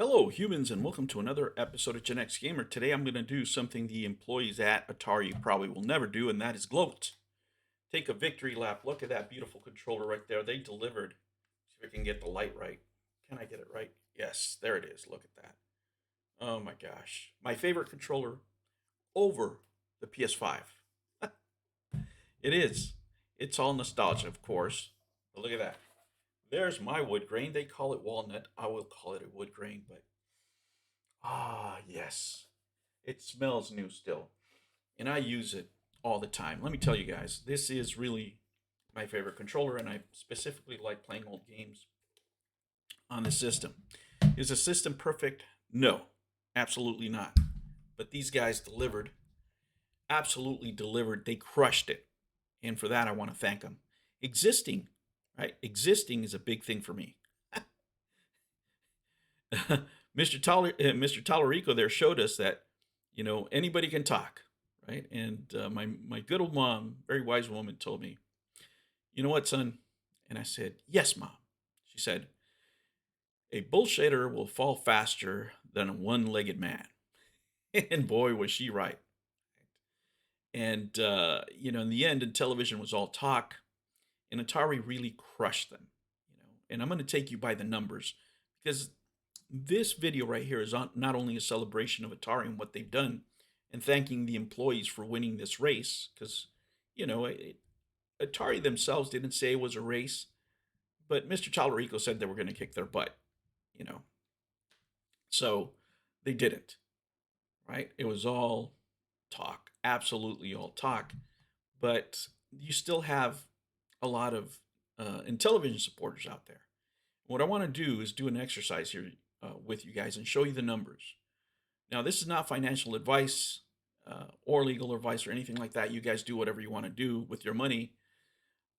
Hello, humans, and welcome to another episode of Gen X Gamer. Today I'm going to do something the employees at Atari probably will never do, and that is gloat. Take a victory lap. Look at that beautiful controller right there. They delivered. See if I can get the light right. Can I get it right? Yes, there it is. Look at that. Oh my gosh. My favorite controller over the PS5. It is. It's all nostalgia, of course. But look at that. There's my wood grain. They call it walnut. I will call it a wood grain, but yes. It smells new still. And I use it all the time. Let me tell you guys, this is really my favorite controller, and I specifically like playing old games on the system. Is the system perfect? No, absolutely not. But these guys delivered, absolutely delivered. They crushed it. And for that, I want to thank them. Existing, right? Existing is a big thing for me. Mr. Tallarico there showed us that anybody can talk, right? And my good old mom, very wise woman, told me, "You know what, son?" And I said, "Yes, mom." She said, "A bullshitter will fall faster than a one-legged man," and boy, was she right. And in the end, and television was all talk, and Atari really crushed them. And I'm going to take you by the numbers because this video right here is not only a celebration of Atari and what they've done and thanking the employees for winning this race because, Atari themselves didn't say it was a race, but Mr. Tallarico said they were going to kick their butt, you know. So they didn't, right? It was all talk, absolutely all talk. But you still have a lot of Intellivision supporters out there. What I want to do is do an exercise here with you guys and show you the numbers. Now, this is not financial advice or legal advice or anything like that. You guys do whatever you want to do with your money.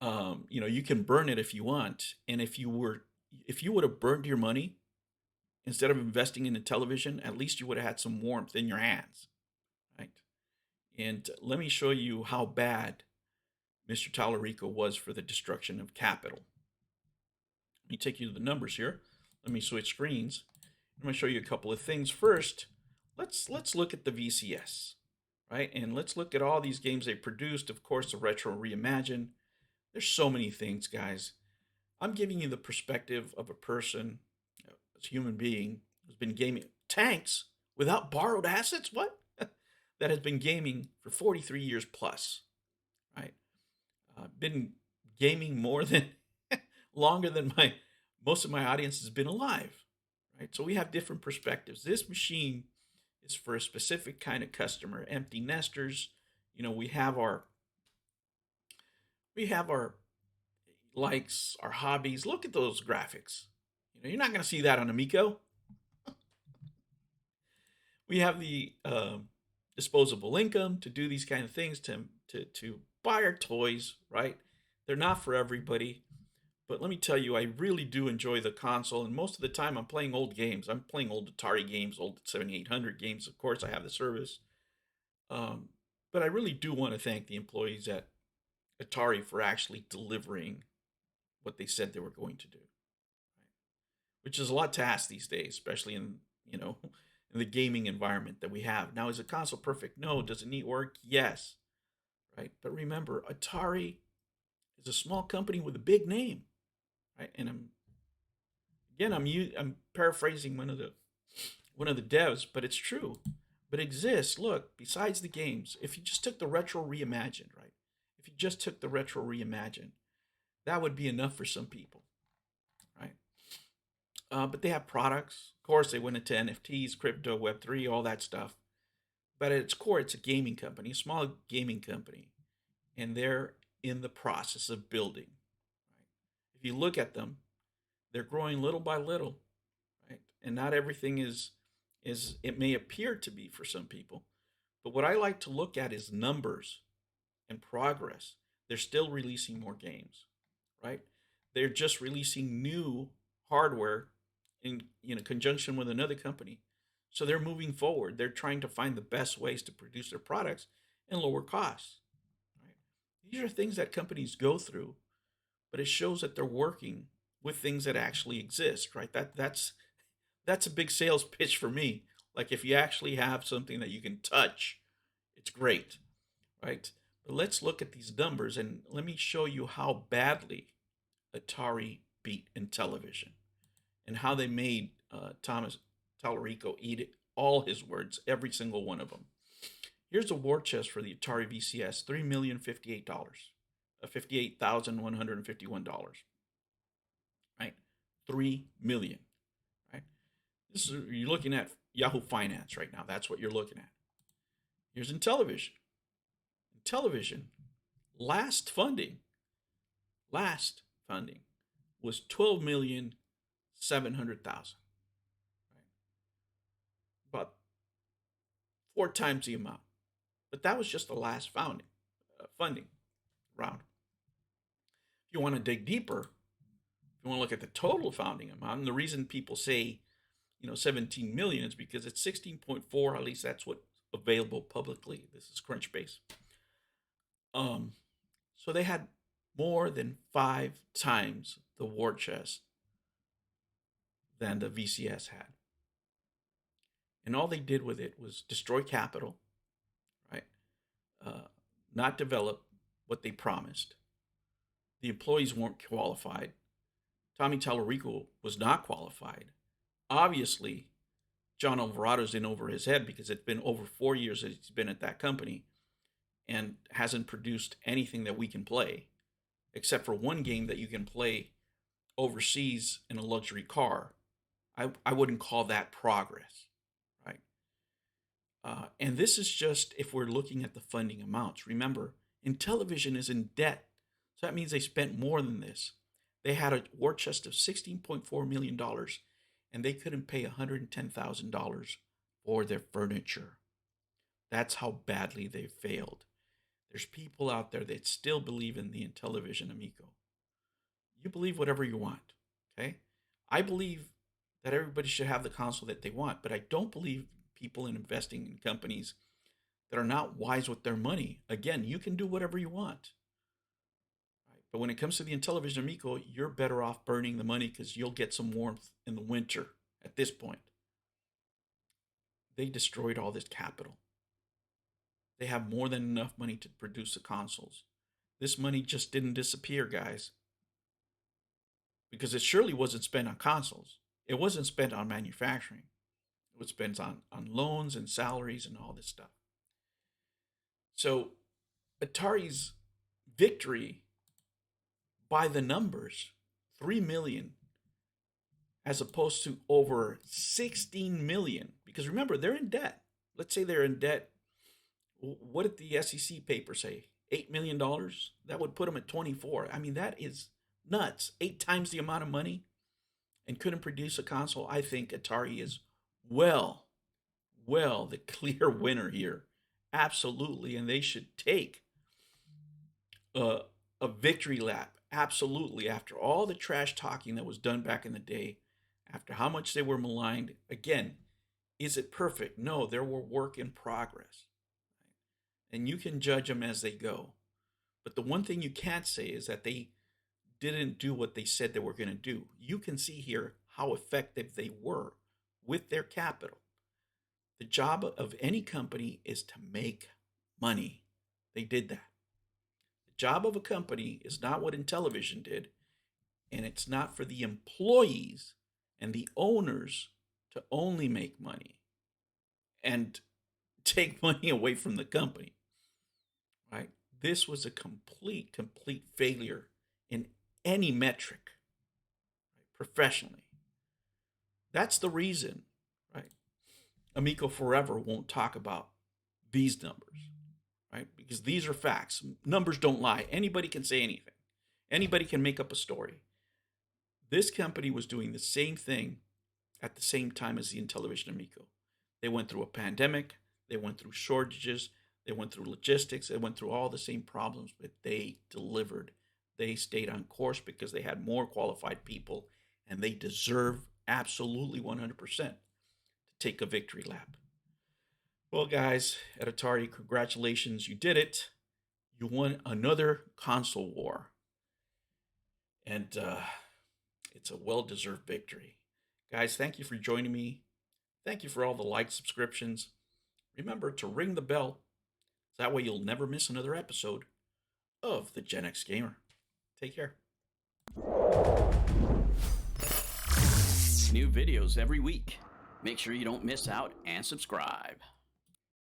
You can burn it if you want. And if you would have burned your money instead of investing in the television, at least you would have had some warmth in your hands, right? And let me show you how bad Mr. Tallarico was for the destruction of capital. Let me take you to the numbers here. Let me switch screens. I'm going to show you a couple of things. First, let's look at the VCS, right? And let's look at all these games they produced. Of course, the Retro Reimagine. There's so many things, guys. I'm giving you the perspective of a person, a human being, who's been gaming tanks without borrowed assets. What? That has been gaming for 43 years plus, right? Been gaming more than longer than most of my audience has been alive, right? So we have different perspectives. This machine is for a specific kind of customer, empty nesters. We have our likes, our hobbies. Look at those graphics. You're not going to see that on Amico. We have the disposable income to do these kind of things, to buy our toys, right? They're not for everybody. But let me tell you, I really do enjoy the console, and most of the time I'm playing old games. I'm playing old Atari games, old 7800 games. Of course, I have the service. But I really do want to thank the employees at Atari for actually delivering what they said they were going to do, right? Which is a lot to ask these days, especially in the gaming environment that we have. Now, is a console perfect? No. Does it need work? Yes. Right? But remember, Atari is a small company with a big name, right? And I'm paraphrasing one of the devs, but it's true. But it exists. Look, besides the games, if you just took the Retro Reimagined, right? If you just took the Retro Reimagined, that would be enough for some people, right? But they have products. Of course, they went into NFTs, crypto, Web3, all that stuff. But at its core, it's a gaming company, a small gaming company, and they're in the process of building. Right? If you look at them, they're growing little by little, right? And not everything is it may appear to be for some people, but what I like to look at is numbers and progress. They're still releasing more games, right? They're just releasing new hardware in conjunction with another company. So they're moving forward. They're trying to find the best ways to produce their products and lower costs. Right? These are things that companies go through, but it shows that they're working with things that actually exist, right? That's That's a big sales pitch for me. Like if you actually have something that you can touch, it's great, right? But let's look at these numbers and let me show you how badly Atari beat Intellivision and how they made Thomas Tallarico eat it, all his words, every single one of them. Here's a war chest for the Atari VCS, $3,058, $58,151, right? 3 million, right? This is you're looking at Yahoo Finance right now. That's what you're looking at. Here's Intellivision. Intellivision, last funding was 12,700,000, right? About 4 times the amount. But that was just the last funding round. If you want to dig deeper, if you want to look at the total founding amount, and the reason people say, 17 million is because it's 16.4, at least that's what's available publicly. This is Crunchbase. So they had more than 5 times the war chest than the VCS had. And all they did with it was destroy capital, right? Not develop what they promised. The employees weren't qualified. Tommy Tallarico was not qualified. Obviously, John Alvarado's in over his head because it's been over 4 years that he's been at that company and hasn't produced anything that we can play, except for one game that you can play overseas in a luxury car. I wouldn't call that progress, right? And this is just if we're looking at the funding amounts. Remember, Intellivision is in debt, so that means they spent more than this. They had a war chest of $16.4 million, and they couldn't pay $110,000 for their furniture. That's how badly they failed. There's people out there that still believe in the Intellivision Amico. You believe whatever you want, okay? I believe that everybody should have the console that they want, but I don't believe people in investing in companies that are not wise with their money. Again, you can do whatever you want, right? But when it comes to the Intellivision Amico, you're better off burning the money because you'll get some warmth in the winter at this point. They destroyed all this capital. They have more than enough money to produce the consoles. This money just didn't disappear, guys, because it surely wasn't spent on consoles. It wasn't spent on manufacturing. It was spent on loans and salaries and all this stuff. So Atari's victory by the numbers, 3 million as opposed to over 16 million, because remember, they're in debt. Let's say they're in debt. What did the SEC paper say? $8 million? That would put them at 24. I mean, that is nuts. 8 times the amount of money and couldn't produce a console. I think Atari is well, the clear winner here. Absolutely. And they should take a victory lap. Absolutely. After all the trash talking that was done back in the day, after how much they were maligned, again, is it perfect? No, there were work in progress. And you can judge them as they go. But the one thing you can't say is that they didn't do what they said they were going to do. You can see here how effective they were with their capital. The job of any company is to make money. They did that. The job of a company is not what Intellivision did, and it's not for the employees and the owners to only make money and take money away from the company, right? This was a complete failure in any metric, right? Professionally. That's the reason, right? Amico Forever won't talk about these numbers, right? Because these are facts. Numbers don't lie. Anybody can say anything. Anybody can make up a story. This company was doing the same thing at the same time as the Intellivision Amico. They went through a pandemic. They went through shortages. They went through logistics. They went through all the same problems, but they delivered. They stayed on course because they had more qualified people, and they deserve absolutely 100% to take a victory lap. Well, guys, at Atari, congratulations. You did it. You won another console war. And it's a well-deserved victory. Guys, thank you for joining me. Thank you for all the likes, subscriptions. Remember to ring the bell. That way you'll never miss another episode of the Gen X Gamer. Take care. New videos every week. Make sure you don't miss out and subscribe.